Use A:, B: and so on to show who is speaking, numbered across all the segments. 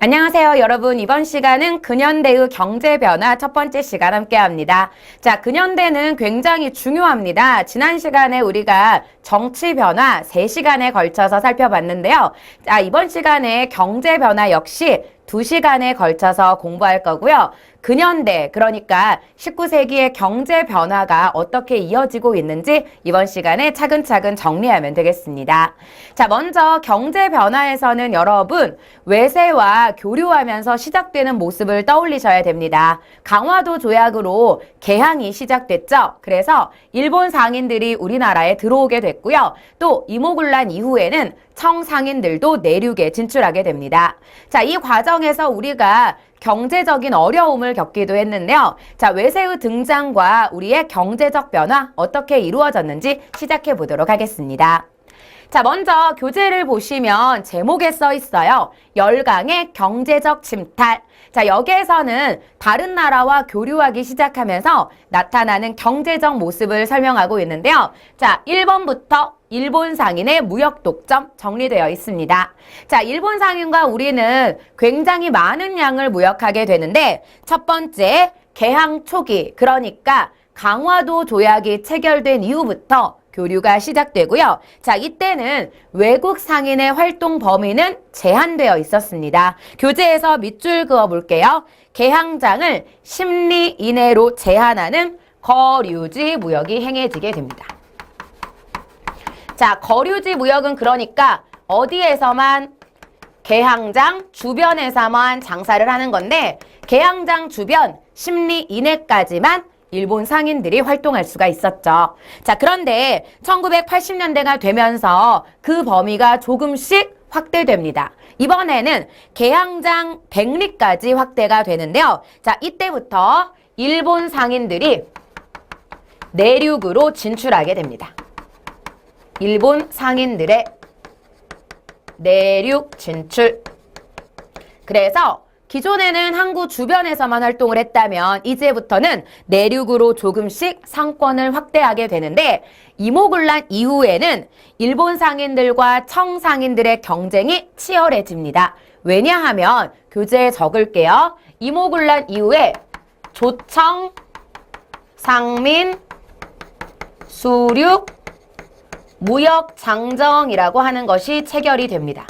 A: 안녕하세요, 여러분. 이번 시간은 근현대의 경제 변화 첫 번째 시간 함께 합니다. 자, 근현대는 굉장히 중요합니다. 지난 시간에 우리가 정치 변화 3시간에 걸쳐서 살펴봤는데요. 자, 이번 시간에 경제 변화 역시 2시간에 걸쳐서 공부할 거고요. 근현대, 그러니까 19세기의 경제 변화가 어떻게 이어지고 있는지 이번 시간에 차근차근 정리하면 되겠습니다. 자, 먼저 경제 변화에서는 여러분 외세와 교류하면서 시작되는 모습을 떠올리셔야 됩니다. 강화도 조약으로 개항이 시작됐죠. 그래서 일본 상인들이 우리나라에 들어오게 됐고요. 또 이모군란 이후에는 청 상인들도 내륙에 진출하게 됩니다. 자, 이 과정에서 우리가 경제적인 어려움을 겪기도 했는데요. 자, 외세의 등장과 우리의 경제적 변화 어떻게 이루어졌는지 시작해 보도록 하겠습니다. 자, 먼저 교재를 보시면 제목에 써 있어요. 열강의 경제적 침탈. 자, 여기에서는 다른 나라와 교류하기 시작하면서 나타나는 경제적 모습을 설명하고 있는데요. 자, 1번부터 일본 상인의 무역 독점 정리되어 있습니다. 자, 일본 상인과 우리는 굉장히 많은 양을 무역하게 되는데 첫 번째, 개항 초기, 그러니까 강화도 조약이 체결된 이후부터 교류가 시작되고요. 자, 이때는 외국 상인의 활동 범위는 제한되어 있었습니다. 교재에서 밑줄 그어 볼게요. 개항장을 10리 이내로 제한하는 거류지 무역이 행해지게 됩니다. 자, 거류지 무역은 그러니까 어디에서만 개항장 주변에서만 장사를 하는 건데 개항장 주변 10리 이내까지만 일본 상인들이 활동할 수가 있었죠. 자, 그런데 1980년대가 되면서 그 범위가 조금씩 확대됩니다. 이번에는 개항장 100리까지 확대가 되는데요. 자, 이때부터 일본 상인들이 내륙으로 진출하게 됩니다. 일본 상인들의 내륙 진출. 그래서 기존에는 항구 주변에서만 활동을 했다면 이제부터는 내륙으로 조금씩 상권을 확대하게 되는데 이모군란 이후에는 일본 상인들과 청 상인들의 경쟁이 치열해집니다. 왜냐하면 교재에 적을게요. 이모군란 이후에 조청, 상민, 수륙, 무역 장정이라고 하는 것이 체결이 됩니다.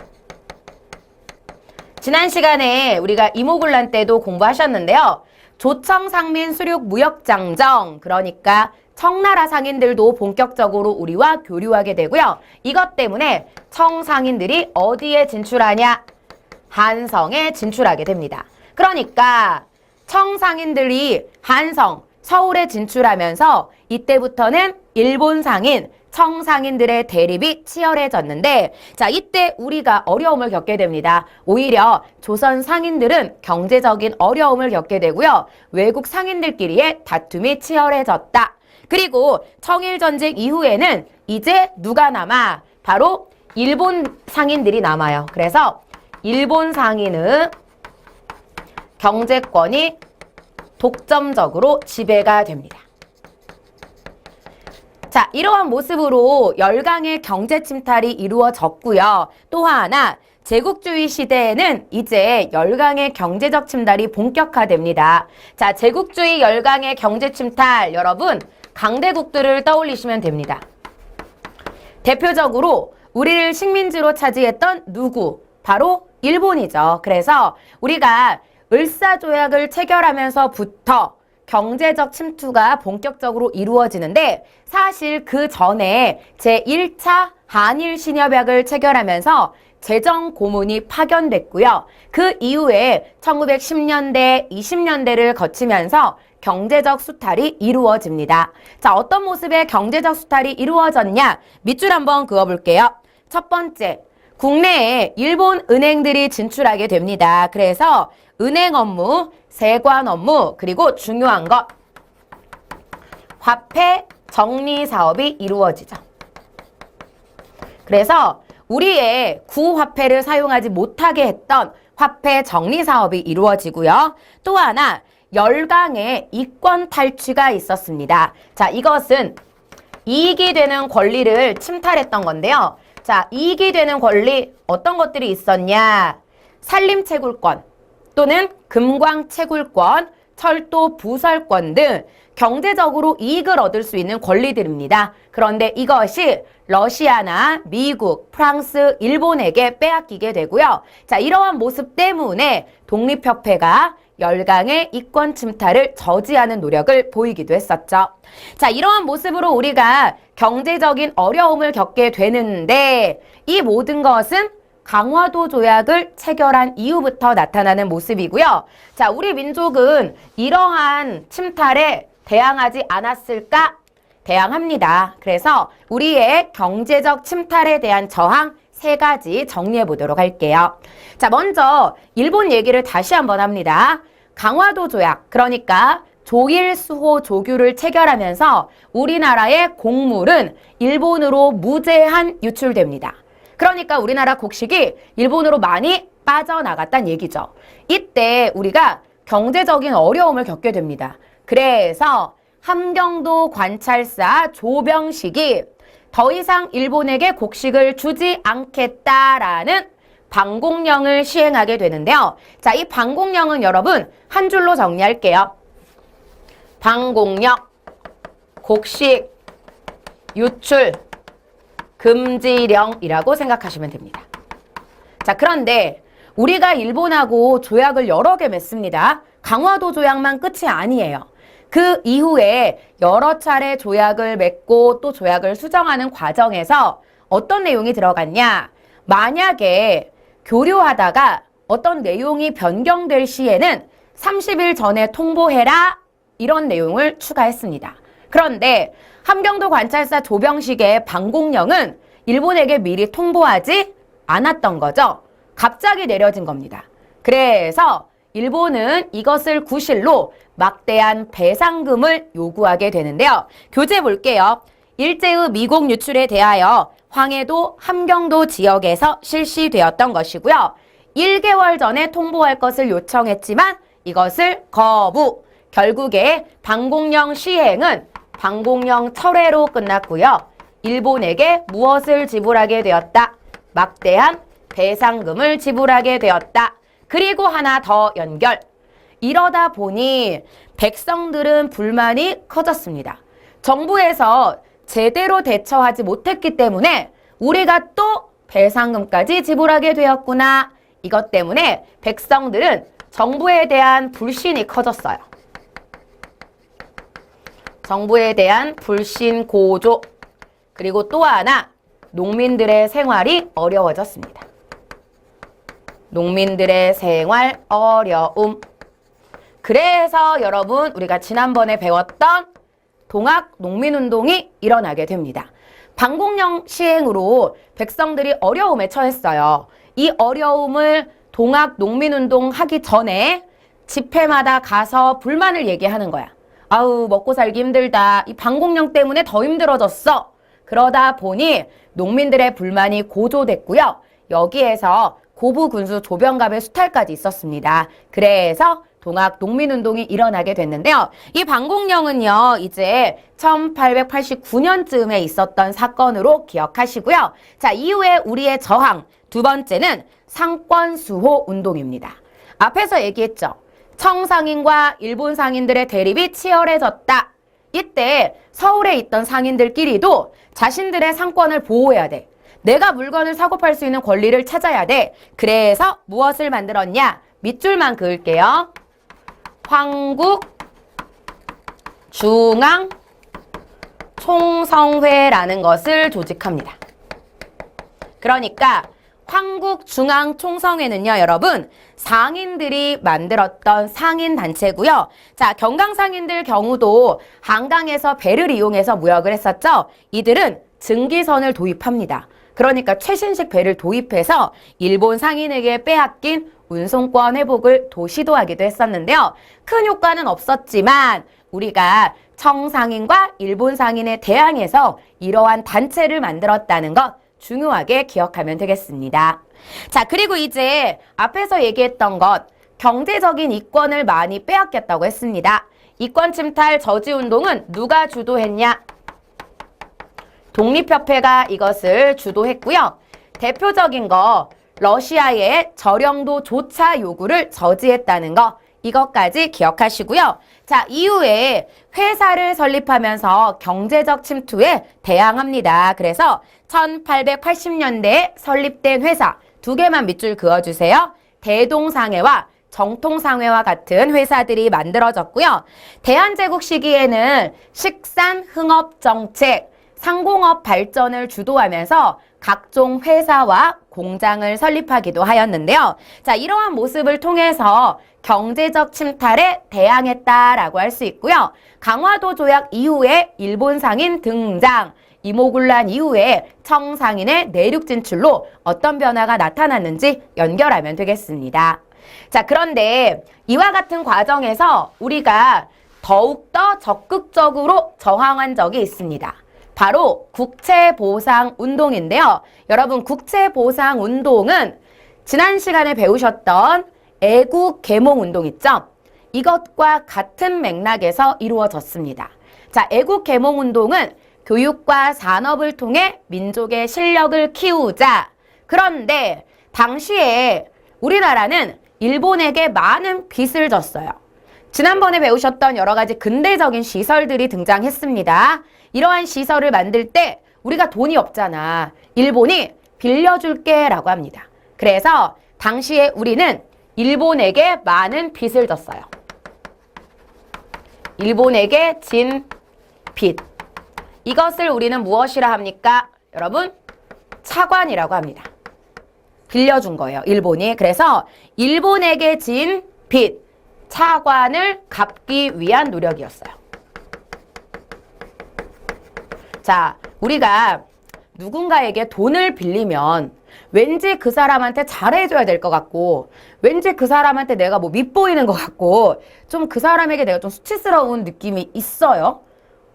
A: 지난 시간에 우리가 이모군란 때도 공부하셨는데요. 조청, 상민, 수륙, 무역장정, 그러니까 청나라 상인들도 본격적으로 우리와 교류하게 되고요. 이것 때문에 청 상인들이 어디에 진출하냐? 한성에 진출하게 됩니다. 그러니까 청 상인들이 한성, 서울에 진출하면서 이때부터는 일본 상인, 청 상인들의 대립이 치열해졌는데 자, 이때 우리가 어려움을 겪게 됩니다. 오히려 조선 상인들은 경제적인 어려움을 겪게 되고요. 외국 상인들끼리의 다툼이 치열해졌다. 그리고 청일전쟁 이후에는 이제 누가 남아? 바로 일본 상인들이 남아요. 그래서 일본 상인의 경제권이 독점적으로 지배가 됩니다. 자, 이러한 모습으로 열강의 경제 침탈이 이루어졌고요. 또 하나, 제국주의 시대에는 이제 열강의 경제적 침탈이 본격화됩니다. 자, 제국주의 열강의 경제 침탈, 여러분 강대국들을 떠올리시면 됩니다. 대표적으로 우리를 식민지로 차지했던 누구? 바로 일본이죠. 그래서 우리가 을사조약을 체결하면서부터 경제적 침투가 본격적으로 이루어지는데 사실 그 전에 제1차 한일신협약을 체결하면서 재정 고문이 파견됐고요. 그 이후에 1910년대, 20년대를 거치면서 경제적 수탈이 이루어집니다. 자, 어떤 모습의 경제적 수탈이 이루어졌냐? 밑줄 한번 그어볼게요. 첫 번째, 국내에 일본 은행들이 진출하게 됩니다. 그래서 은행 업무, 세관 업무, 그리고 중요한 것, 화폐 정리 사업이 이루어지죠. 그래서 우리의 구화폐를 사용하지 못하게 했던 화폐 정리 사업이 이루어지고요. 또 하나, 열강의 이권 탈취가 있었습니다. 자, 이것은 이익이 되는 권리를 침탈했던 건데요. 자, 이익이 되는 권리 어떤 것들이 있었냐? 산림채굴권 또는 금광채굴권, 철도 부설권 등 경제적으로 이익을 얻을 수 있는 권리들입니다. 그런데 이것이 러시아나 미국, 프랑스, 일본에게 빼앗기게 되고요. 자, 이러한 모습 때문에 독립협회가 열강의 이권 침탈을 저지하는 노력을 보이기도 했었죠. 자, 이러한 모습으로 우리가 경제적인 어려움을 겪게 되는데 이 모든 것은 강화도 조약을 체결한 이후부터 나타나는 모습이고요. 자, 우리 민족은 이러한 침탈에 대항하지 않았을까? 대항합니다. 그래서 우리의 경제적 침탈에 대한 저항 3가지 정리해 보도록 할게요. 자, 먼저 일본 얘기를 다시 한번 합니다. 강화도 조약, 그러니까 조일 수호 조규를 체결하면서 우리나라의 곡물은 일본으로 무제한 유출됩니다. 그러니까 우리나라 곡식이 일본으로 많이 빠져나갔다는 얘기죠. 이때 우리가 경제적인 어려움을 겪게 됩니다. 그래서 함경도 관찰사 조병식이 더 이상 일본에게 곡식을 주지 않겠다라는 방공령을 시행하게 되는데요. 자, 이 방공령은 여러분 한 줄로 정리할게요. 방공령, 곡식 유출 금지령이라고 생각하시면 됩니다. 자, 그런데 우리가 일본하고 조약을 여러 개 맺습니다. 강화도 조약만 끝이 아니에요. 그 이후에 여러 차례 조약을 맺고 또 조약을 수정하는 과정에서 어떤 내용이 들어갔냐? 만약에 교류하다가 어떤 내용이 변경될 시에는 30일 전에 통보해라, 이런 내용을 추가했습니다. 그런데 함경도 관찰사 조병식의 방공령은 일본에게 미리 통보하지 않았던 거죠. 갑자기 내려진 겁니다. 그래서 일본은 이것을 구실로 막대한 배상금을 요구하게 되는데요. 교재 볼게요. 일제의 미국 유출에 대하여 황해도, 함경도 지역에서 실시되었던 것이고요. 1개월 전에 통보할 것을 요청했지만 이것을 거부. 결국에 방공령 시행은 방공령 철회로 끝났고요. 일본에게 무엇을 지불하게 되었다? 막대한 배상금을 지불하게 되었다. 그리고 하나 더 연결. 이러다 보니 백성들은 불만이 커졌습니다. 정부에서 제대로 대처하지 못했기 때문에 우리가 또 배상금까지 지불하게 되었구나. 이것 때문에 백성들은 정부에 대한 불신이 커졌어요. 정부에 대한 불신 고조. 그리고 또 하나, 농민들의 생활이 어려워졌습니다. 농민들의 생활 어려움. 그래서 여러분 우리가 지난번에 배웠던 동학 농민운동이 일어나게 됩니다. 방공령 시행으로 백성들이 어려움에 처했어요. 이 어려움을 동학 농민운동 하기 전에 집회마다 가서 불만을 얘기하는 거야. 아우, 먹고 살기 힘들다. 이 방공령 때문에 더 힘들어졌어. 그러다 보니 농민들의 불만이 고조됐고요. 여기에서 고부군수 조병갑의 수탈까지 있었습니다. 그래서 동학 농민운동이 일어나게 됐는데요. 이 방공령은요, 이제 1889년쯤에 있었던 사건으로 기억하시고요. 자, 이후에 우리의 저항, 두 번째는 상권수호 운동입니다. 앞에서 얘기했죠. 청상인과 일본 상인들의 대립이 치열해졌다. 이때 서울에 있던 상인들끼리도 자신들의 상권을 보호해야 돼. 내가 물건을 사고 팔 수 있는 권리를 찾아야 돼. 그래서 무엇을 만들었냐? 밑줄만 그을게요. 황국중앙총성회라는 것을 조직합니다. 그러니까 황국중앙총성회는요, 여러분, 상인들이 만들었던 상인단체고요. 자, 경강상인들 경우도 한강에서 배를 이용해서 무역을 했었죠. 이들은 증기선을 도입합니다. 그러니까 최신식 배를 도입해서 일본 상인에게 빼앗긴 운송권 회복을 시도하기도 했었는데요. 큰 효과는 없었지만 우리가 청상인과 일본 상인에 대항해서 이러한 단체를 만들었다는 것 중요하게 기억하면 되겠습니다. 자, 그리고 이제 앞에서 얘기했던 것, 경제적인 이권을 많이 빼앗겼다고 했습니다. 이권 침탈 저지 운동은 누가 주도했냐? 독립협회가 이것을 주도했고요. 대표적인 거 러시아의 저령도조차 요구를 저지했다는 거, 이것까지 기억하시고요. 자, 이후에 회사를 설립하면서 경제적 침투에 대항합니다. 그래서 1880년대에 설립된 회사 두 개만 밑줄 그어주세요. 대동상해와 정통상해와 같은 회사들이 만들어졌고요. 대한제국 시기에는 식산흥업정책, 상공업 발전을 주도하면서 각종 회사와 공장을 설립하기도 하였는데요. 자, 이러한 모습을 통해서 경제적 침탈에 대항했다라고 할 수 있고요. 강화도 조약 이후에 일본 상인 등장, 이모군란 이후에 청상인의 내륙 진출로 어떤 변화가 나타났는지 연결하면 되겠습니다. 자, 그런데 이와 같은 과정에서 우리가 더욱더 적극적으로 저항한 적이 있습니다. 바로 국채보상운동인데요. 여러분, 국채보상운동은 지난 시간에 배우셨던 애국개몽운동 있죠? 이것과 같은 맥락에서 이루어졌습니다. 자, 애국개몽운동은 교육과 산업을 통해 민족의 실력을 키우자. 그런데 당시에 우리나라는 일본에게 많은 빚을 졌어요. 지난번에 배우셨던 여러 가지 근대적인 시설들이 등장했습니다. 이러한 시설을 만들 때 우리가 돈이 없잖아. 일본이 빌려줄게 라고 합니다. 그래서 당시에 우리는 일본에게 많은 빚을 졌어요. 일본에게 진 빚. 이것을 우리는 무엇이라 합니까? 여러분, 차관이라고 합니다. 빌려준 거예요, 일본이. 그래서 일본에게 진 빚, 차관을 갚기 위한 노력이었어요. 자, 우리가 누군가에게 돈을 빌리면 왠지 그 사람한테 잘해줘야 될 것 같고, 왠지 그 사람한테 내가 뭐 밉보이는 것 같고, 좀 그 사람에게 내가 좀 수치스러운 느낌이 있어요.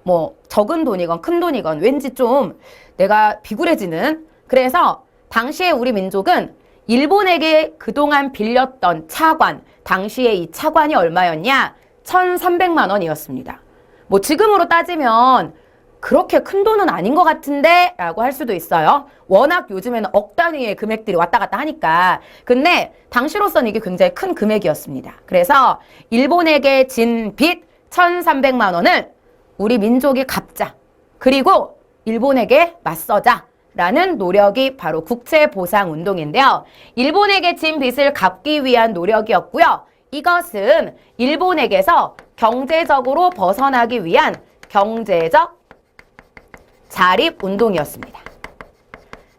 A: 뭐 적은 돈이건 큰 돈이건 왠지 좀 내가 비굴해지는. 그래서 당시에 우리 민족은 일본에게 그동안 빌렸던 차관, 당시에 이 차관이 얼마였냐? 1,300만 원이었습니다. 뭐 지금으로 따지면 그렇게 큰 돈은 아닌 것 같은데 라고 할 수도 있어요. 워낙 요즘에는 억 단위의 금액들이 왔다 갔다 하니까. 근데 당시로서는 이게 굉장히 큰 금액이었습니다. 그래서 일본에게 진 빚 1,300만 원을 우리 민족이 갚자. 그리고 일본에게 맞서자. 라는 노력이 바로 국채보상운동인데요. 일본에게 진 빚을 갚기 위한 노력이었고요. 이것은 일본에게서 경제적으로 벗어나기 위한 경제적 자립운동이었습니다.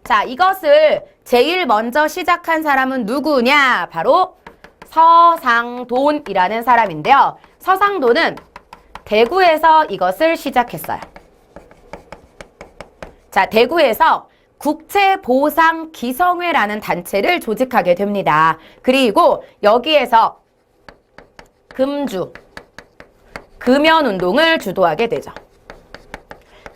A: 자, 이것을 제일 먼저 시작한 사람은 누구냐? 바로 서상돈이라는 사람인데요. 서상돈은 대구에서 이것을 시작했어요. 자, 대구에서 국채보상기성회라는 단체를 조직하게 됩니다. 그리고 여기에서 금주, 금연운동을 주도하게 되죠.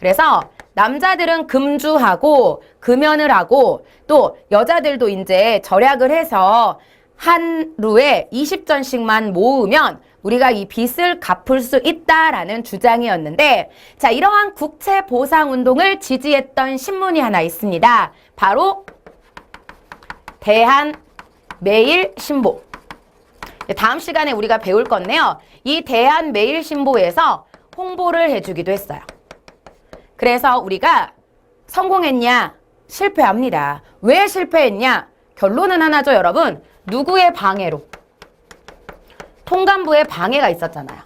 A: 그래서 남자들은 금주하고 금연을 하고 또 여자들도 이제 절약을 해서 하루에 20전씩만 모으면 우리가 이 빚을 갚을 수 있다라는 주장이었는데, 자, 이러한 국채보상운동을 지지했던 신문이 하나 있습니다. 바로 대한매일신보. 다음 시간에 우리가 배울 건데요. 이 대한매일신보에서 홍보를 해주기도 했어요. 그래서 우리가 성공했냐? 실패합니다. 왜 실패했냐? 결론은 하나죠, 여러분. 누구의 방해로? 통감부의 방해가 있었잖아요.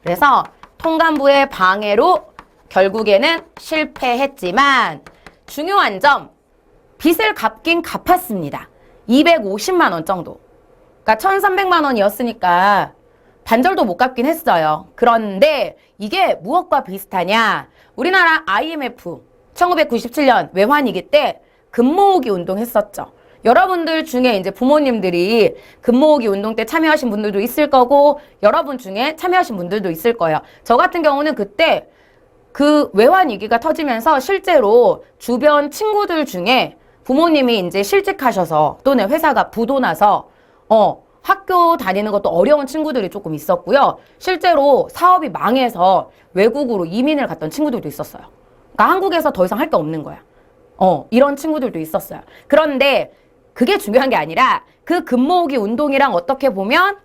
A: 그래서 통감부의 방해로 결국에는 실패했지만 중요한 점, 빚을 갚긴 갚았습니다. 250만 원 정도. 그러니까 1,300만 원이었으니까 반절도 못 갚긴 했어요. 그런데 이게 무엇과 비슷하냐? 우리나라 IMF 1997년 외환위기 때 금모으기 운동 했었죠. 여러분들 중에 이제 부모님들이 금모으기 운동 때 참여하신 분들도 있을 거고, 여러분 중에 참여하신 분들도 있을 거예요. 저 같은 경우는 그때 그 외환위기가 터지면서 실제로 주변 친구들 중에 부모님이 이제 실직하셔서 또는 회사가 부도나서 학교 다니는 것도 어려운 친구들이 조금 있었고요. 실제로 사업이 망해서 외국으로 이민을 갔던 친구들도 있었어요. 그러니까 한국에서 더 이상 할 게 없는 거야. 이런 친구들도 있었어요. 그런데 그게 중요한 게 아니라 그 금모으기 운동이랑 어떻게 보면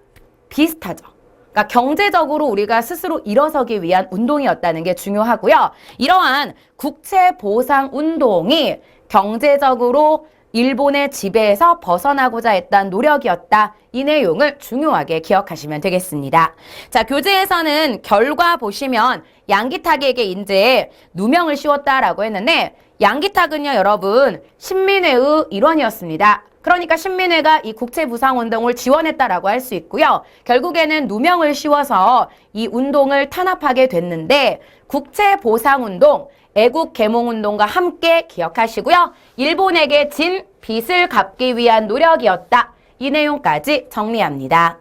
A: 비슷하죠. 그러니까 경제적으로 우리가 스스로 일어서기 위한 운동이었다는 게 중요하고요. 이러한 국채보상 운동이 경제적으로 일본의 지배에서 벗어나고자 했던 노력이었다. 이 내용을 중요하게 기억하시면 되겠습니다. 자, 교재에서는 결과 보시면 양기탁에게 이제 누명을 씌웠다라고 했는데 양기탁은요, 여러분 신민회의 일원이었습니다. 그러니까 신민회가 이 국채부상운동을 지원했다라고 할 수 있고요. 결국에는 누명을 씌워서 이 운동을 탄압하게 됐는데 국채보상운동, 애국개몽운동과 함께 기억하시고요. 일본에게 진 빚을 갚기 위한 노력이었다. 이 내용까지 정리합니다.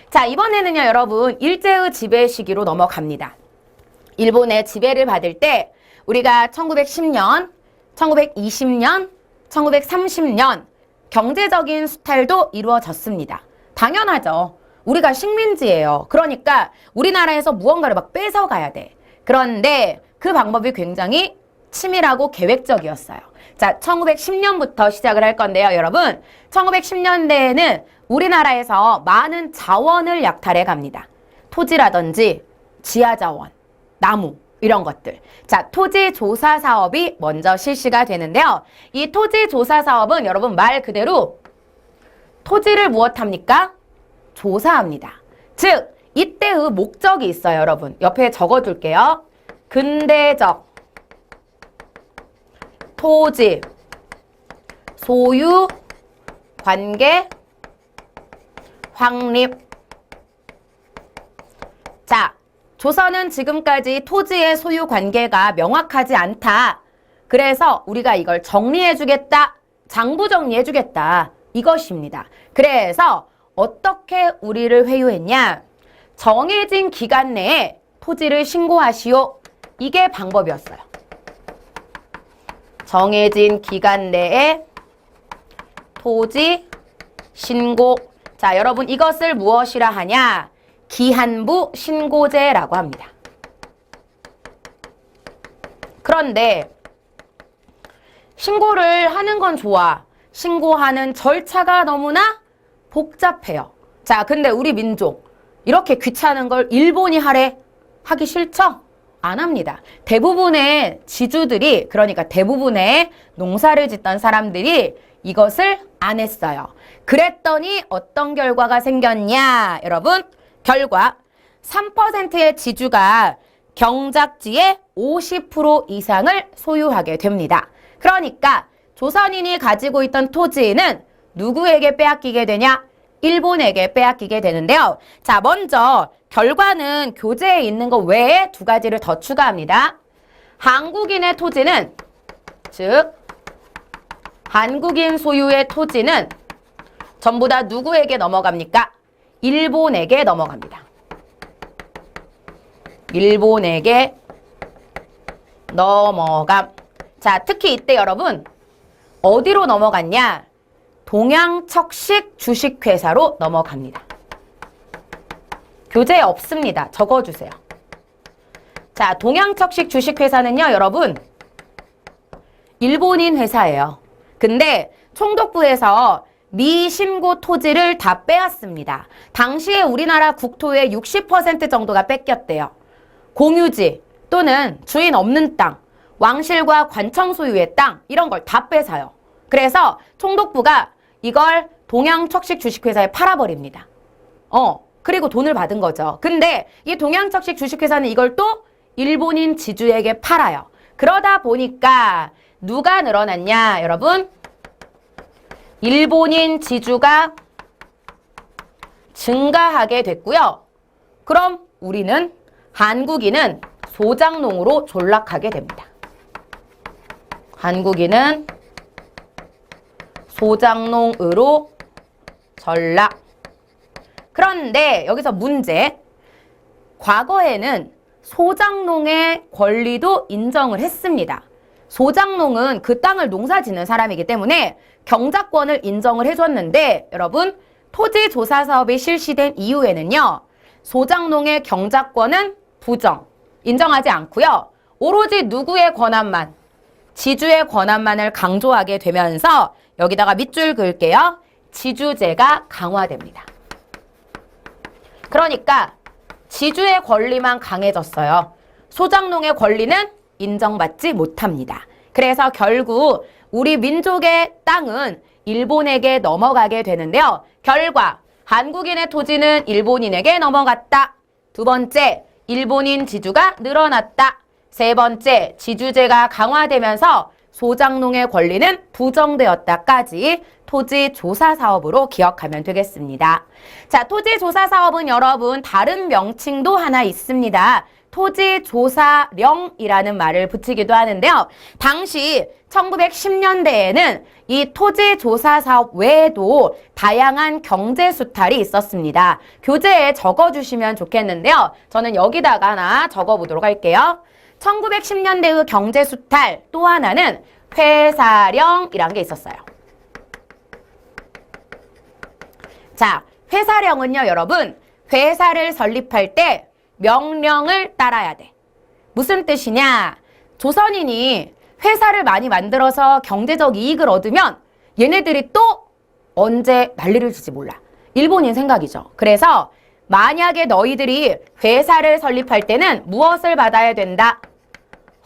A: 자, 이번에는요, 여러분 일제의 지배 시기로 넘어갑니다. 일본의 지배를 받을 때 우리가 1910년, 1920년, 1930년 경제적인 수탈도 이루어졌습니다. 당연하죠. 우리가 식민지예요. 그러니까 우리나라에서 무언가를 막 뺏어가야 돼. 그런데 그 방법이 굉장히 치밀하고 계획적이었어요. 자, 1910년부터 시작을 할 건데요, 여러분. 1910년대에는 우리나라에서 많은 자원을 약탈해 갑니다. 토지라든지 지하자원, 나무 이런 것들. 자, 토지조사 사업이 먼저 실시가 되는데요. 이 토지조사 사업은 여러분 말 그대로 토지를 무엇합니까? 조사합니다. 즉, 이때의 목적이 있어요, 여러분. 옆에 적어둘게요. 근대적 토지 소유 관계 확립. 자, 조선은 지금까지 토지의 소유 관계가 명확하지 않다. 그래서 우리가 이걸 정리해주겠다. 장부 정리해주겠다. 이것입니다. 그래서 어떻게 우리를 회유했냐? 정해진 기간 내에 토지를 신고하시오. 이게 방법이었어요. 정해진 기간 내에 토지 신고. 자, 여러분 이것을 무엇이라 하냐? 기한부 신고제라고 합니다. 그런데 신고를 하는 건 좋아. 신고하는 절차가 너무나 복잡해요. 자, 근데 우리 민족 이렇게 귀찮은 걸 일본이 하래? 하기 싫죠? 안 합니다. 대부분의 지주들이, 그러니까 대부분의 농사를 짓던 사람들이 이것을 안 했어요. 그랬더니 어떤 결과가 생겼냐? 여러분, 결과 3%의 지주가 경작지의 50% 이상을 소유하게 됩니다. 그러니까 조선인이 가지고 있던 토지는 누구에게 빼앗기게 되냐? 일본에게 빼앗기게 되는데요. 자, 먼저 결과는 교재에 있는 것 외에 두 가지를 더 추가합니다. 한국인의 토지는, 즉 한국인 소유의 토지는 전부 다 누구에게 넘어갑니까? 일본에게 넘어갑니다. 일본에게 넘어감. 자, 특히 이때 여러분 어디로 넘어갔냐? 동양척식 주식회사로 넘어갑니다. 교재에 없습니다. 적어주세요. 자, 동양척식 주식회사는요, 여러분 일본인 회사예요. 근데 총독부에서 미신고 토지를 다 빼앗습니다. 당시에 우리나라 국토의 60% 정도가 뺏겼대요. 공유지 또는 주인 없는 땅, 왕실과 관청 소유의 땅 이런 걸 다 뺏어요. 그래서 총독부가 이걸 동양척식 주식회사에 팔아버립니다. 그리고 돈을 받은 거죠. 근데 이 동양척식 주식회사는 이걸 또 일본인 지주에게 팔아요. 그러다 보니까 누가 늘어났냐, 여러분? 일본인 지주가 증가하게 됐고요. 그럼 우리는, 한국인은 소장농으로 전락하게 됩니다. 한국인은 소장농으로 전락. 그런데 여기서 문제. 과거에는 소장농의 권리도 인정을 했습니다. 소장농은 그 땅을 농사짓는 사람이기 때문에 경작권을 인정을 해줬는데, 여러분 토지조사 사업이 실시된 이후에는요, 소장농의 경작권은 부정, 인정하지 않고요. 오로지 누구의 권한만, 지주의 권한만을 강조하게 되면서 여기다가 밑줄 그을게요. 지주제가 강화됩니다. 그러니까 지주의 권리만 강해졌어요. 소장농의 권리는 인정받지 못합니다. 그래서 결국 우리 민족의 땅은 일본에게 넘어가게 되는데요. 결과 한국인의 토지는 일본인에게 넘어갔다. 두 번째, 일본인 지주가 늘어났다. 세 번째, 지주제가 강화되면서 소장농의 권리는 부정되었다까지 토지조사 사업으로 기억하면 되겠습니다. 자, 토지조사 사업은 여러분 다른 명칭도 하나 있습니다. 토지조사령이라는 말을 붙이기도 하는데요. 당시 1910년대에는 이 토지조사 사업 외에도 다양한 경제수탈이 있었습니다. 교재에 적어주시면 좋겠는데요. 저는 여기다가 하나 적어보도록 할게요. 1910년대의 경제수탈 또 하나는 회사령이라는 게 있었어요. 자, 회사령은요, 여러분, 회사를 설립할 때 명령을 따라야 돼. 무슨 뜻이냐? 조선인이 회사를 많이 만들어서 경제적 이익을 얻으면 얘네들이 또 언제 난리를 칠지 몰라. 일본인 생각이죠. 그래서 만약에 너희들이 회사를 설립할 때는 무엇을 받아야 된다?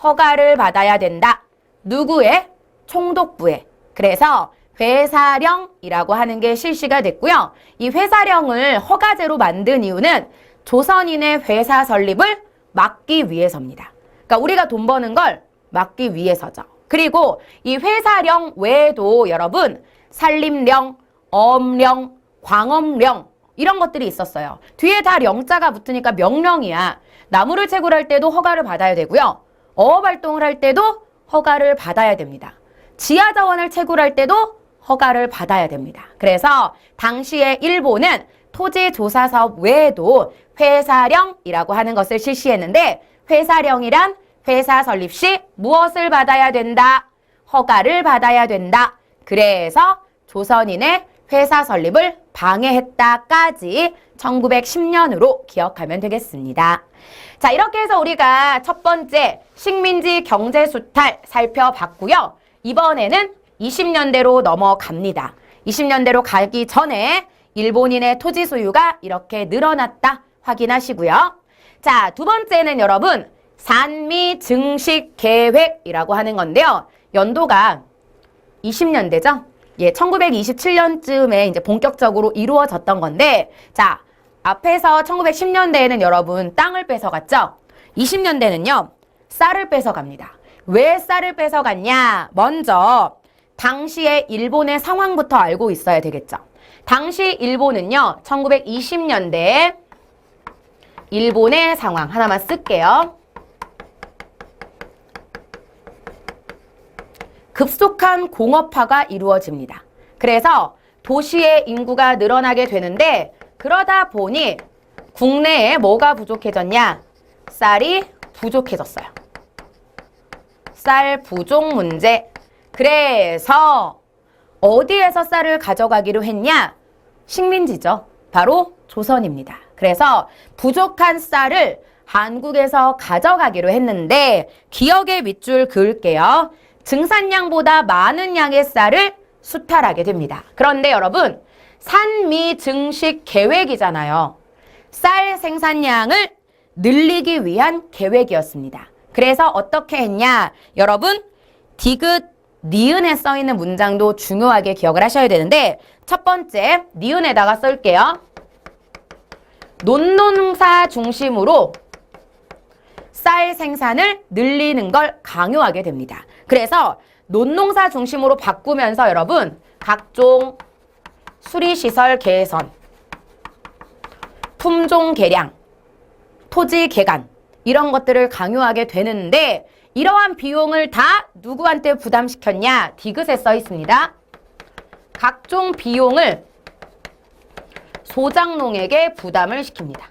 A: 허가를 받아야 된다. 누구의? 총독부의. 그래서 회사령이라고 하는 게 실시가 됐고요. 이 회사령을 허가제로 만든 이유는 조선인의 회사 설립을 막기 위해서입니다. 그러니까 우리가 돈 버는 걸 막기 위해서죠. 그리고 이 회사령 외에도 여러분 산림령, 어업령, 광업령 이런 것들이 있었어요. 뒤에 다 령자가 붙으니까 명령이야. 나무를 채굴할 때도 허가를 받아야 되고요. 어업활동을 할 때도 허가를 받아야 됩니다. 지하자원을 채굴할 때도 허가를 받아야 됩니다. 그래서 당시에 일본은 토지조사 사업 외에도 회사령이라고 하는 것을 실시했는데 회사령이란 회사 설립 시 무엇을 받아야 된다? 허가를 받아야 된다. 그래서 조선인의 회사 설립을 방해했다까지 1910년으로 기억하면 되겠습니다. 자, 이렇게 해서 우리가 첫 번째 식민지 경제수탈 살펴봤고요. 이번에는 20년대로 넘어갑니다. 20년대로 가기 전에 일본인의 토지 소유가 이렇게 늘어났다 확인하시고요. 자, 두 번째는 여러분 산미 증식 계획이라고 하는 건데요. 연도가 20년대죠? 예, 1927년쯤에 이제 본격적으로 이루어졌던 건데, 자, 앞에서 1910년대에는 여러분 땅을 뺏어갔죠? 20년대는요, 쌀을 뺏어갑니다. 왜 쌀을 뺏어갔냐? 먼저 당시의 일본의 상황부터 알고 있어야 되겠죠. 당시 일본은요, 1920년대에 일본의 상황 하나만 쓸게요. 급속한 공업화가 이루어집니다. 그래서 도시의 인구가 늘어나게 되는데 그러다 보니 국내에 뭐가 부족해졌냐? 쌀이 부족해졌어요. 쌀 부족 문제. 그래서 어디에서 쌀을 가져가기로 했냐? 식민지죠. 바로 조선입니다. 그래서 부족한 쌀을 한국에서 가져가기로 했는데 기억의 밑줄 그을게요. 증산량보다 많은 양의 쌀을 수탈하게 됩니다. 그런데 여러분, 산미 증식 계획이잖아요. 쌀 생산량을 늘리기 위한 계획이었습니다. 그래서 어떻게 했냐? 여러분, 디귿, 니은에 써있는 문장도 중요하게 기억을 하셔야 되는데 첫 번째, 니은에다가 쓸게요. 논농사 중심으로 쌀 생산을 늘리는 걸 강요하게 됩니다. 그래서 논농사 중심으로 바꾸면서 여러분 각종 수리시설 개선, 품종 개량, 토지 개간 이런 것들을 강요하게 되는데 이러한 비용을 다 누구한테 부담시켰냐? 디귿에 써 있습니다. 각종 비용을 소장농에게 부담을 시킵니다.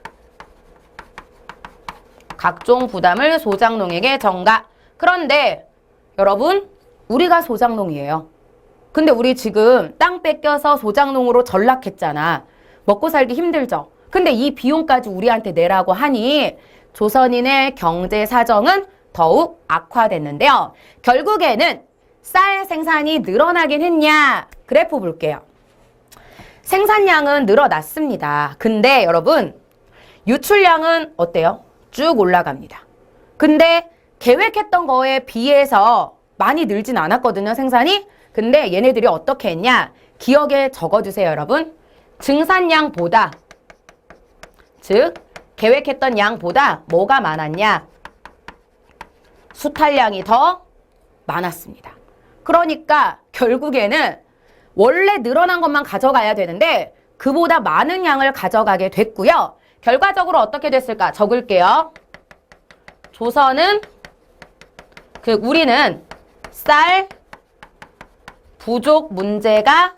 A: 각종 부담을 소장농에게 전가. 그런데 여러분, 우리가 소장농이에요. 근데 우리 지금 땅 뺏겨서 소장농으로 전락했잖아. 먹고 살기 힘들죠. 근데 이 비용까지 우리한테 내라고 하니 조선인의 경제 사정은 더욱 악화됐는데요. 결국에는 쌀 생산이 늘어나긴 했냐? 그래프 볼게요. 생산량은 늘어났습니다. 근데 여러분, 유출량은 어때요? 쭉 올라갑니다. 근데 계획했던 거에 비해서 많이 늘진 않았거든요, 생산이. 근데 얘네들이 어떻게 했냐? 기억에 적어주세요, 여러분. 증산량보다, 즉 계획했던 양보다 뭐가 많았냐? 수탈량이 더 많았습니다. 그러니까 결국에는 원래 늘어난 것만 가져가야 되는데 그보다 많은 양을 가져가게 됐고요. 결과적으로 어떻게 됐을까? 적을게요. 조선은 우리는 쌀 부족 문제가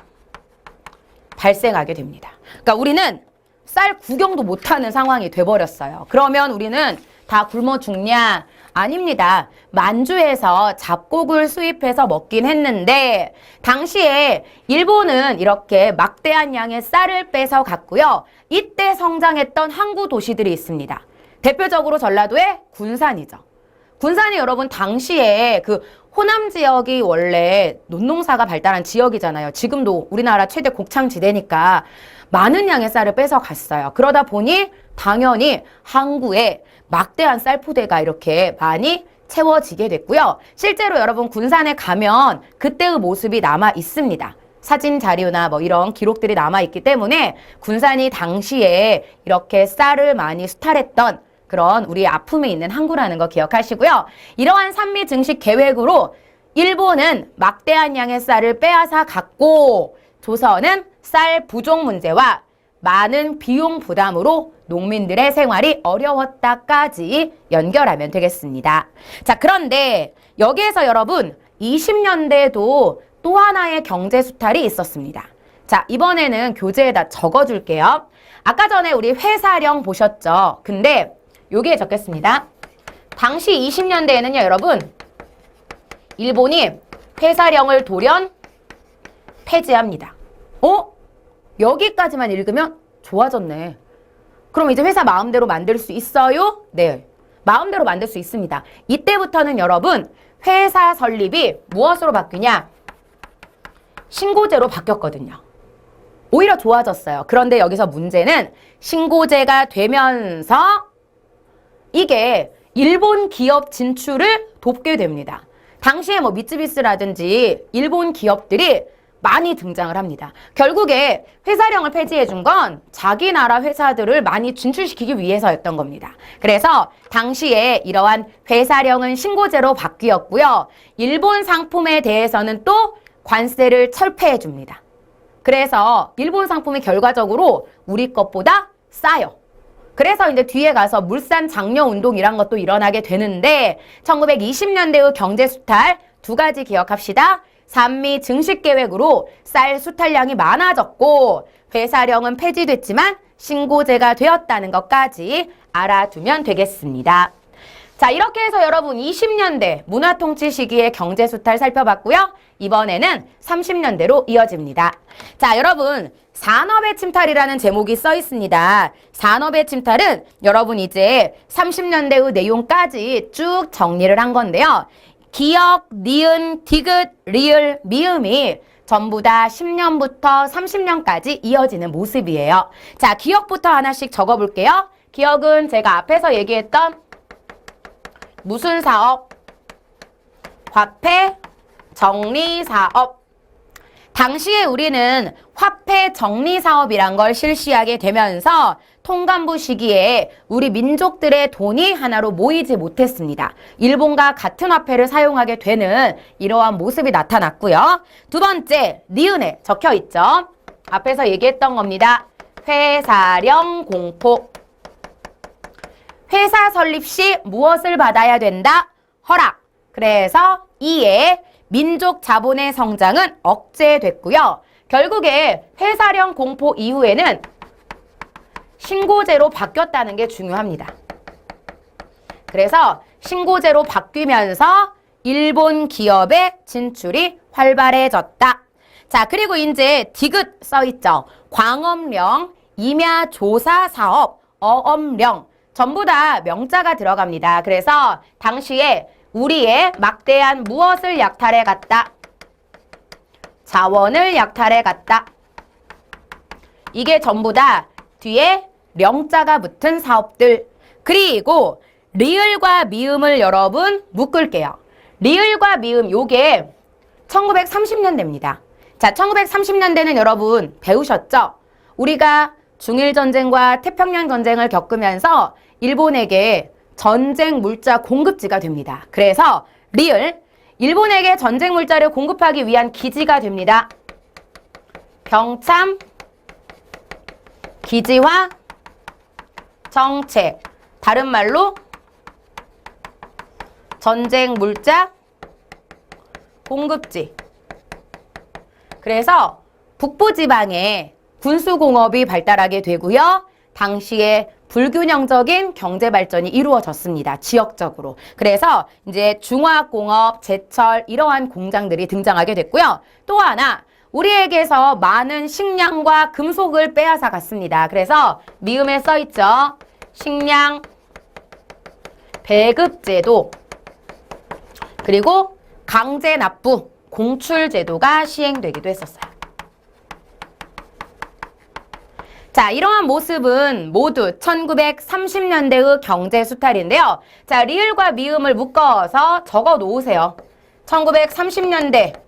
A: 발생하게 됩니다. 그러니까 우리는 쌀 구경도 못하는 상황이 돼버렸어요. 그러면 우리는 다 굶어 죽냐? 아닙니다. 만주에서 잡곡을 수입해서 먹긴 했는데 당시에 일본은 이렇게 막대한 양의 쌀을 뺏어 갔고요. 이때 성장했던 항구 도시들이 있습니다. 대표적으로 전라도의 군산이죠. 군산이 여러분 당시에 호남 지역이 원래 논농사가 발달한 지역이잖아요. 지금도 우리나라 최대 곡창지대니까 많은 양의 쌀을 뺏어 갔어요. 그러다 보니 당연히 항구에 막대한 쌀포대가 이렇게 많이 채워지게 됐고요. 실제로 여러분 군산에 가면 그때의 모습이 남아 있습니다. 사진 자료나 뭐 이런 기록들이 남아 있기 때문에 군산이 당시에 이렇게 쌀을 많이 수탈했던 그런 우리의 아픔에 있는 항구라는 거 기억하시고요. 이러한 산미 증식 계획으로 일본은 막대한 양의 쌀을 빼앗아 갔고 조선은 쌀 부족 문제와 많은 비용 부담으로 농민들의 생활이 어려웠다까지 연결하면 되겠습니다. 자, 그런데 여기에서 여러분 20년대에도 또 하나의 경제 수탈이 있었습니다. 자, 이번에는 교재에다 적어줄게요. 아까 전에 우리 회사령 보셨죠? 근데 여기에 적겠습니다. 당시 20년대에는요, 여러분, 일본이 회사령을 돌연 폐지합니다. 여기까지만 읽으면 좋아졌네. 그럼 이제 회사 마음대로 만들 수 있어요? 네. 마음대로 만들 수 있습니다. 이때부터는 여러분, 회사 설립이 무엇으로 바뀌냐? 신고제로 바뀌었거든요. 오히려 좋아졌어요. 그런데 여기서 문제는 신고제가 되면서 이게 일본 기업 진출을 돕게 됩니다. 당시에 뭐 미쯔비스라든지 일본 기업들이 많이 등장을 합니다. 결국에 회사령을 폐지해 준 건 자기 나라 회사들을 많이 진출시키기 위해서였던 겁니다. 그래서 당시에 이러한 회사령은 신고제로 바뀌었고요. 일본 상품에 대해서는 또 관세를 철폐해 줍니다. 그래서 일본 상품이 결과적으로 우리 것보다 싸요. 그래서 이제 뒤에 가서 물산 장려 운동이란 것도 일어나게 되는데 1920년대의 경제 수탈 두 가지 기억합시다. 산미 증식 계획으로 쌀 수탈량이 많아졌고 회사령은 폐지됐지만 신고제가 되었다는 것까지 알아두면 되겠습니다. 자, 이렇게 해서 여러분 20년대 문화통치 시기의 경제 수탈 살펴봤고요. 이번에는 30년대로 이어집니다. 자, 여러분 산업의 침탈이라는 제목이 써 있습니다. 산업의 침탈은 여러분 이제 30년대의 내용까지 쭉 정리를 한 건데요. 기역, 니은, 디귿, 리을, 미음이 전부 다 10년부터 30년까지 이어지는 모습이에요. 자, 기역부터 하나씩 적어볼게요. 기역은 제가 앞에서 얘기했던 무슨 사업? 화폐 정리 사업. 당시에 우리는 화폐 정리 사업이란 걸 실시하게 되면서 통감부 시기에 우리 민족들의 돈이 하나로 모이지 못했습니다. 일본과 같은 화폐를 사용하게 되는 이러한 모습이 나타났고요. 두 번째, 니은에 적혀 있죠. 앞에서 얘기했던 겁니다. 회사령 공포. 회사 설립 시 무엇을 받아야 된다? 허락. 그래서 이에 민족 자본의 성장은 억제됐고요. 결국에 회사령 공포 이후에는 신고제로 바뀌었다는 게 중요합니다. 그래서 신고제로 바뀌면서 일본 기업의 진출이 활발해졌다. 자, 그리고 이제 디귿 써있죠. 광엄령, 임야조사 사업, 어엄령 전부 다 명자가 들어갑니다. 그래서 당시에 우리의 막대한 무엇을 약탈해 갔다. 자원을 약탈해 갔다. 이게 전부 다 뒤에 령자가 붙은 사업들. 그리고 리을과 미음을 여러분 묶을게요. 리을과 미음 요게 1930년대입니다. 자, 1930년대는 여러분 배우셨죠? 우리가 중일전쟁과 태평양 전쟁을 겪으면서 일본에게 전쟁 물자 공급지가 됩니다. 그래서 리을, 일본에게 전쟁 물자를 공급하기 위한 기지가 됩니다. 병참, 기지화, 정책. 다른 말로 전쟁 물자 공급지. 그래서 북부지방에 군수공업이 발달하게 되고요. 당시에 불균형적인 경제 발전이 이루어졌습니다. 지역적으로. 그래서 이제 중화공업, 제철 이러한 공장들이 등장하게 됐고요. 또 하나 우리에게서 많은 식량과 금속을 빼앗아 갔습니다. 그래서 미음에 써있죠. 식량 배급제도 그리고 강제 납부 공출제도가 시행되기도 했었어요. 자, 이러한 모습은 모두 1930년대의 경제 수탈인데요. 자, 리을과 미음을 묶어서 적어 놓으세요. 1930년대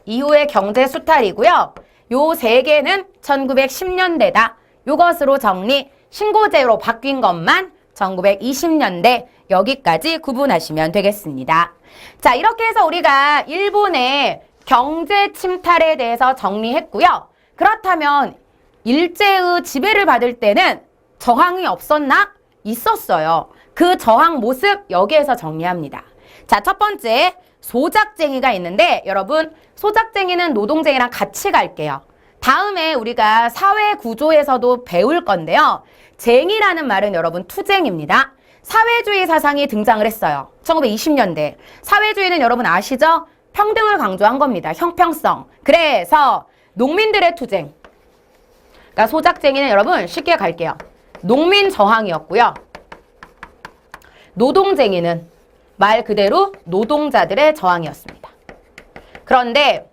A: 이후의 경제 수탈이고요. 요 세 개는 1910년대다. 요것으로 정리, 신고제로 바뀐 것만 1920년대 여기까지 구분하시면 되겠습니다. 자, 이렇게 해서 우리가 일본의 경제 침탈에 대해서 정리했고요. 그렇다면 일제의 지배를 받을 때는 저항이 없었나? 있었어요. 그 저항 모습 여기에서 정리합니다. 자, 첫 번째 소작쟁이가 있는데 여러분 소작쟁이는 노동쟁이랑 같이 갈게요. 다음에 우리가 사회구조에서도 배울 건데요. 쟁이라는 말은 여러분 투쟁입니다. 사회주의 사상이 등장을 했어요. 1920년대. 사회주의는 여러분 아시죠? 평등을 강조한 겁니다. 형평성. 그래서 농민들의 투쟁. 그러니까 소작쟁이는 여러분 쉽게 갈게요. 농민 저항이었고요. 노동쟁이는 말 그대로 노동자들의 저항이었습니다. 그런데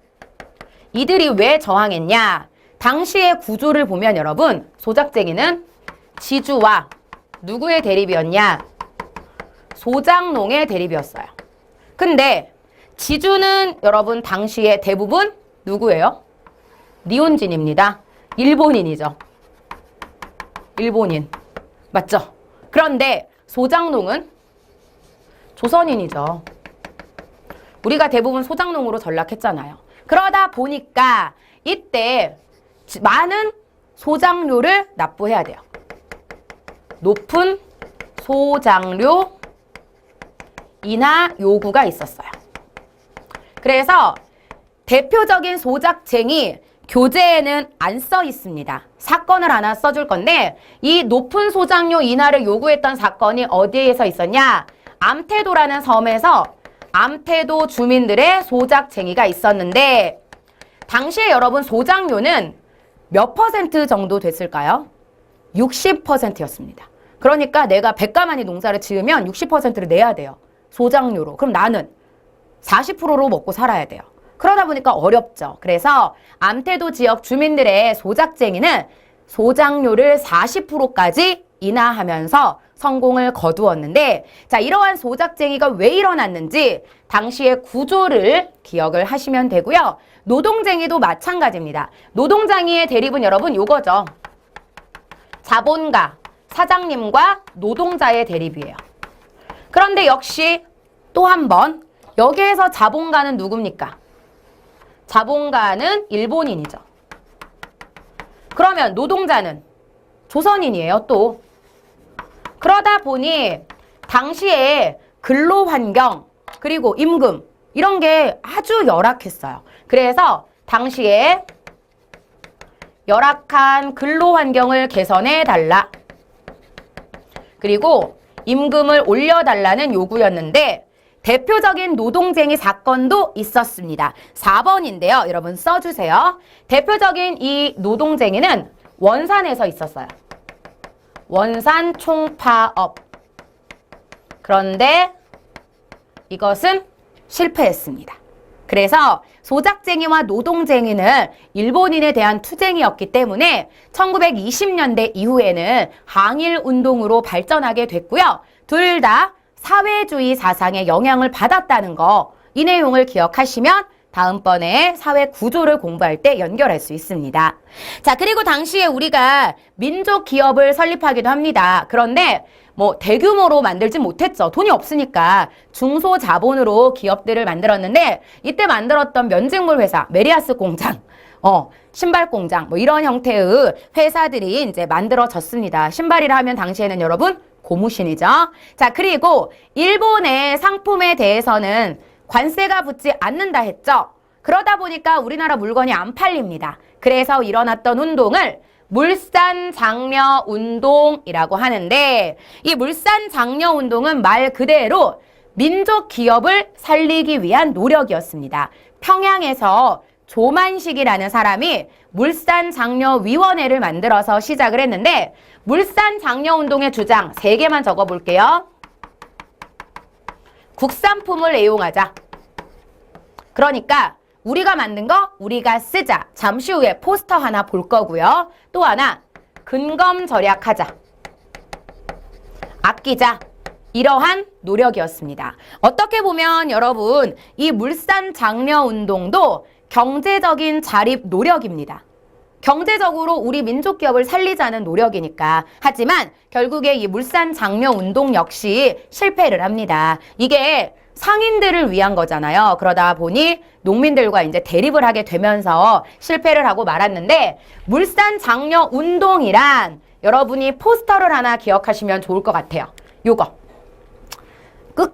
A: 이들이 왜 저항했냐? 당시의 구조를 보면 여러분 소작쟁이는 지주와 누구의 대립이었냐? 소장농의 대립이었어요. 근데 지주는 여러분 당시에 대부분 누구예요? 니혼진입니다. 일본인이죠. 일본인. 맞죠? 그런데 소장농은 조선인이죠. 우리가 대부분 소장농으로 전락했잖아요. 그러다 보니까 이때 많은 소장료를 납부해야 돼요. 높은 소장료 인하 요구가 있었어요. 그래서 대표적인 소작쟁이 교재에는 안 써 있습니다. 사건을 하나 써줄 건데 이 높은 소장료 인하를 요구했던 사건이 어디에서 있었냐? 암태도라는 섬에서 암태도 주민들의 소작쟁이가 있었는데 당시에 여러분 소장료는 몇 퍼센트 정도 됐을까요? 60%였습니다. 그러니까 내가 100가마니 농사를 지으면 60%를 내야 돼요. 소장료로. 그럼 나는 40%로 먹고 살아야 돼요. 그러다 보니까 어렵죠. 그래서 암태도 지역 주민들의 소작쟁이는 소장료를 40%까지 인하하면서 성공을 거두었는데 자, 이러한 소작쟁이가 왜 일어났는지 당시의 구조를 기억을 하시면 되고요. 노동쟁이도 마찬가지입니다. 노동쟁이의 대립은 여러분 요거죠. 자본가, 사장님과 노동자의 대립이에요. 그런데 역시 또 한 번 여기에서 자본가는 누굽니까? 자본가는 일본인이죠. 그러면 노동자는 조선인이에요, 또. 그러다 보니 당시에 근로환경 그리고 임금 이런 게 아주 열악했어요. 그래서 당시에 열악한 근로환경을 개선해달라. 그리고 임금을 올려달라는 요구였는데 대표적인 노동쟁이 사건도 있었습니다. 4번인데요. 여러분 써주세요. 대표적인 이 노동쟁이는 원산에서 있었어요. 원산 총파업. 그런데 이것은 실패했습니다. 그래서 소작쟁이와 노동쟁이는 일본인에 대한 투쟁이었기 때문에 1920년대 이후에는 항일운동으로 발전하게 됐고요. 둘 다 사회주의 사상의 영향을 받았다는 거, 이 내용을 기억하시면 다음번에 사회 구조를 공부할 때 연결할 수 있습니다. 자, 그리고 당시에 우리가 민족 기업을 설립하기도 합니다. 그런데 뭐 대규모로 만들지 못했죠. 돈이 없으니까 중소자본으로 기업들을 만들었는데 이때 만들었던 면직물 회사, 메리아스 공장, 신발 공장 뭐 이런 형태의 회사들이 이제 만들어졌습니다. 신발이라 하면 당시에는 여러분 고무신이죠. 자, 그리고 일본의 상품에 대해서는 관세가 붙지 않는다 했죠. 그러다 보니까 우리나라 물건이 안 팔립니다. 그래서 일어났던 운동을 물산장려운동이라고 하는데 이 물산장려운동은 말 그대로 민족 기업을 살리기 위한 노력이었습니다. 평양에서 조만식이라는 사람이 물산장려위원회를 만들어서 시작을 했는데 물산장려운동의 주장 3개만 적어볼게요. 국산품을 애용하자. 그러니까 우리가 만든 거 우리가 쓰자. 잠시 후에 포스터 하나 볼 거고요. 또 하나 근검 절약하자. 아끼자. 이러한 노력이었습니다. 어떻게 보면 여러분 이 물산장려운동도 경제적인 자립 노력입니다. 경제적으로 우리 민족기업을 살리자는 노력이니까. 하지만 결국에 이 물산장려운동 역시 실패를 합니다. 이게 상인들을 위한 거잖아요. 그러다 보니 농민들과 이제 대립을 하게 되면서 실패를 하고 말았는데 물산장려운동이란 여러분이 포스터를 하나 기억하시면 좋을 것 같아요. 요거.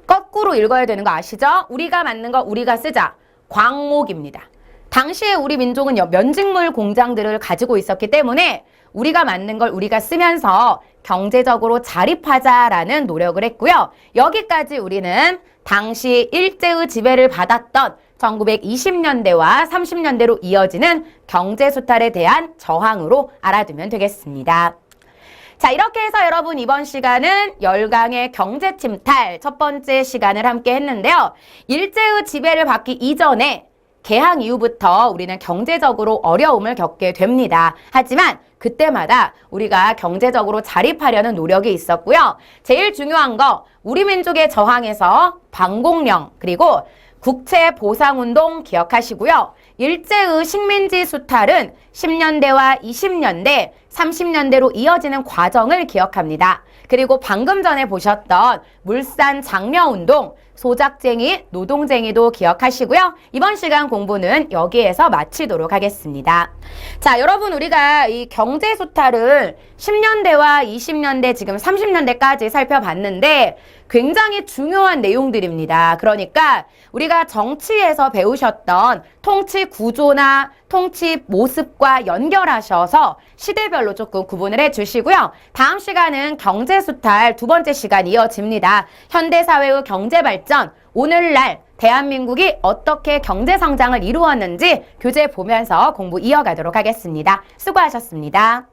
A: 거꾸로 읽어야 되는 거 아시죠? 우리가 만든 거 우리가 쓰자. 광목입니다. 당시에 우리 민족은 면직물 공장들을 가지고 있었기 때문에 우리가 만든 걸 우리가 쓰면서 경제적으로 자립하자라는 노력을 했고요. 여기까지 우리는 당시 일제의 지배를 받았던 1920년대와 30년대로 이어지는 경제수탈에 대한 저항으로 알아두면 되겠습니다. 자, 이렇게 해서 여러분 이번 시간은 열강의 경제침탈 첫 번째 시간을 함께 했는데요. 일제의 지배를 받기 이전에 개항 이후부터 우리는 경제적으로 어려움을 겪게 됩니다. 하지만 그때마다 우리가 경제적으로 자립하려는 노력이 있었고요. 제일 중요한 거 우리 민족의 저항에서 방공령 그리고 국채보상운동 기억하시고요. 일제의 식민지 수탈은 10년대와 20년대, 30년대로 이어지는 과정을 기억합니다. 그리고 방금 전에 보셨던 물산장려운동, 소작쟁이, 노동쟁이도 기억하시고요. 이번 시간 공부는 여기에서 마치도록 하겠습니다. 자, 여러분 우리가 이 경제수탈을 10년대와 20년대, 지금 30년대까지 살펴봤는데 굉장히 중요한 내용들입니다. 그러니까 우리가 정치에서 배우셨던 통치 구조나 통치 모습과 연결하셔서 시대별로 조금 구분을 해주시고요. 다음 시간은 경제수탈 두 번째 시간 이어집니다. 현대사회의 경제발전, 오늘날 대한민국이 어떻게 경제성장을 이루었는지 교재 보면서 공부 이어가도록 하겠습니다. 수고하셨습니다.